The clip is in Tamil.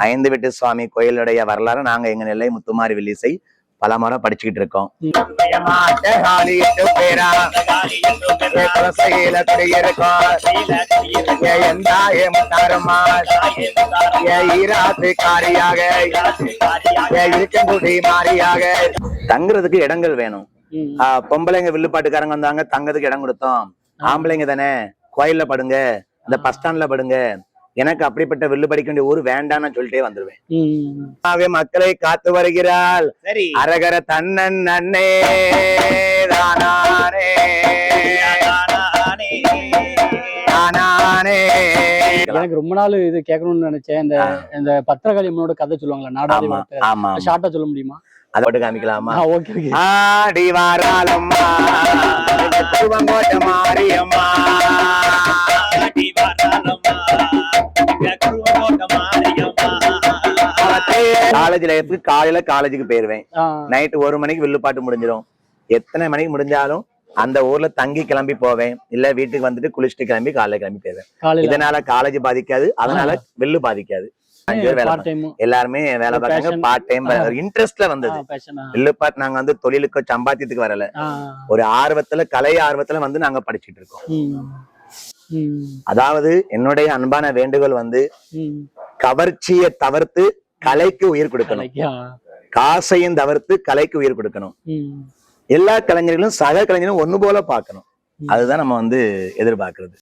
ஐந்து வீட்டு சுவாமி கோயிலுடைய வரலாறு நாங்க எங்க நெல்லை முத்துமாரி வில்லிசை பல முறை படிச்சுக்கிட்டு இருக்கோம். தங்குறதுக்கு இடங்கள் வேணும். பொம்பளைங்க வில்லுப்பாட்டுக்காரங்க வந்தாங்க, தங்கறதுக்கு இடம் கொடுத்தோம். ஆம்பளைங்க தானே கோயில்ல படுங்க, இந்த பஸ் ஸ்டாண்ட்ல படுங்க. எனக்கு அப்படிப்பட்ட வில்லு படிக்க வேண்டிய ஊர் வேண்டான்னு சொல்லிட்டே வந்துருவேன். மக்களை காத்து வருகிறாள் அரகர தன்னன் நன்னே தானானே தானானே. எனக்கு ரொம்ப நாள் இது கேட்கணும்னு நினைச்சேன். இந்த பத்திரகாளி அம்மனோட கதை சொல்லுவாங்களா, நாடாதி வார்த்தை, ஷார்ட்டா சொல்ல முடியுமா? அதை போட்டு காமிக்கலாமா? ஓகே. ஆடி வாராளம்மா திருவங்கோட்டை மாரியம்மா, காலேஜ்ல காலையில காலேஜுக்கு போயிருவேன். நைட்டு 1 மணிக்கு வில்லுப்பாட்டு முடிஞ்சிடும். எத்தனை மணிக்கு முடிஞ்சாலும் அந்த ஊர்ல தங்கி கிளம்பி போவேன், இல்ல வீட்டுக்கு வந்துட்டு குளிச்சுட்டு கிளம்பி காலையில கிளம்பி போயிருவேன். இதனால காலேஜ் பாதிக்காது, அதனால வில்லு பாதிக்காது. 5 பேர் வேலை, எல்லாருமே வேலை பார்க்காங்க. பார்ட் டைம் இன்ட்ரெஸ்ட்ல வந்தது வில்லுப்பாட்டு. நாங்க வந்து தொழிலுக்கு சம்பாத்தியத்துக்கு வரல, ஒரு ஆர்வத்துல, கலை ஆர்வத்துல வந்து நாங்க படிச்சுட்டு இருக்கோம். அதாவது என்னுடைய அன்பான வேண்டுகோள் வந்து கவர்ச்சியை தவிர்த்து கலைக்கு உயிர் கொடுக்கணும், காசையும் தவிர்த்து கலைக்கு உயிர் கொடுக்கணும். எல்லா கலைஞர்களும் சக கலைஞரும் ஒண்ணு போல பார்க்கணும். அதுதான் நம்ம வந்து எதிர்பார்க்கிறது.